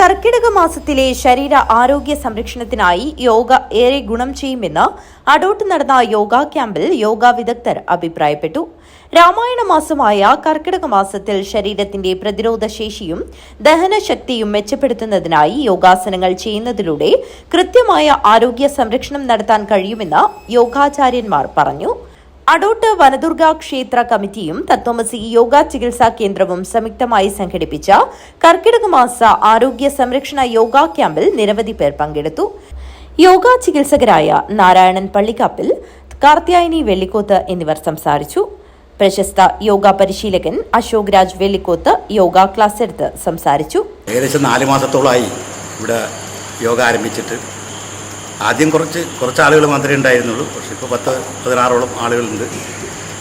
കർക്കിടക മാസത്തിലെ ശരീര ആരോഗ്യ സംരക്ഷണത്തിനായി യോഗ ഏറെ ഗുണം ചെയ്യുമെന്ന് അടൂട്ട് നടന്ന യോഗ ക്യാമ്പിൽ യോഗ വിദഗ്ധർ അഭിപ്രായപ്പെട്ടു. രാമായണ മാസമായ കർക്കിടക മാസത്തിൽ ശരീരത്തിന്റെ പ്രതിരോധ ശേഷിയും ദഹനശക്തിയും മെച്ചപ്പെടുത്തുന്നതിനായി യോഗാസനങ്ങൾ ചെയ്യുന്നതിലൂടെ കൃത്യമായ ആരോഗ്യ സംരക്ഷണം നടത്താൻ കഴിയുമെന്ന് യോഗാചാര്യന്മാർ പറഞ്ഞു. അടൂട്ട് വനദുർഗ ക്ഷേത്ര കമ്മിറ്റിയും തത്വമസി യോഗ ചികിത്സാ കേന്ദ്രവും സംയുക്തമായി സംഘടിപ്പിച്ച കർക്കിടക മാസ ആരോഗ്യ സംരക്ഷണ യോഗ ക്യാമ്പിൽ നിരവധി പേർ പങ്കെടുത്തു. യോഗ ചികിത്സകരായ നാരായണൻ പള്ളിക്കാപ്പിൽ, കാർത്യായനി വെള്ളിക്കോത്ത് എന്നിവർ സംസാരിച്ചു. പ്രശസ്ത യോഗ പരിശീലകൻ അശോക് രാജ് വെള്ളിക്കോത്ത് യോഗ ക്ലാസ് എടുത്ത് സംസാരിച്ചു. ഏകദേശം 4 മാസത്തോളമായി ഇവിടെ യോഗ ആരംഭിച്ചിട്ട്. ആദ്യം കുറച്ച് ആളുകൾ മാത്രമേ ഉണ്ടായിരുന്നുള്ളൂ. പക്ഷേ ഇപ്പോൾ 10-16ഓളം ആളുകളുണ്ട്.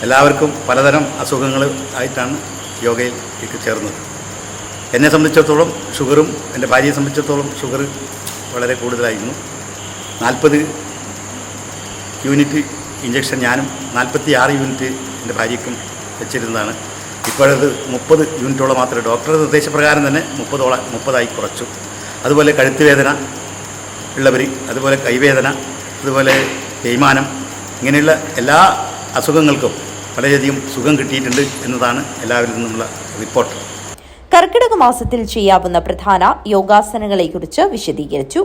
എല്ലാവർക്കും പലതരം അസുഖങ്ങൾ ആയിട്ടാണ് യോഗയിലേക്ക് ചേർന്നത്. എന്നെ സംബന്ധിച്ചിടത്തോളം ഷുഗറും എൻ്റെ ഭാര്യയെ സംബന്ധിച്ചിടത്തോളം ഷുഗർ വളരെ കൂടുതലായിരുന്നു. 40 യൂണിറ്റ് ഇഞ്ചക്ഷൻ ഞാനും 46 യൂണിറ്റ് എൻ്റെ ഭാര്യയ്ക്കും വെച്ചിരുന്നതാണ്. ഇപ്പോഴത് 30 യൂണിറ്റോളം മാത്രമേ ഡോക്ടറുടെ നിർദ്ദേശപ്രകാരം തന്നെ 30ആയി കുറച്ചു. അതുപോലെ കഴുത്ത് വേദന ഉള്ളവർ, അതുപോലെ കൈവേദന, അതുപോലെ തേയ്മാനം, ഇങ്ങനെയുള്ള എല്ലാ അസുഖങ്ങൾക്കും വളരെയധികം സുഖം കിട്ടിയിട്ടുണ്ട് എന്നതാണ് എല്ലാവരിൽ നിന്നുള്ള റിപ്പോർട്ട്. കർക്കിടക മാസത്തിൽ ചെയ്യാവുന്ന പ്രധാന യോഗാസനങ്ങളെക്കുറിച്ച് വിശദീകരിച്ചു.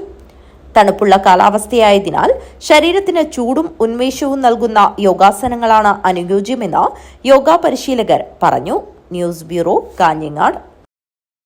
തണുപ്പുള്ള കാലാവസ്ഥയായതിനാൽ ശരീരത്തിന് ചൂടും ഉന്മേഷവും നൽകുന്ന യോഗാസനങ്ങളാണ് അനുയോജ്യമെന്ന് യോഗ പരിശീലകർ പറഞ്ഞു. News bureau, Kanhangad.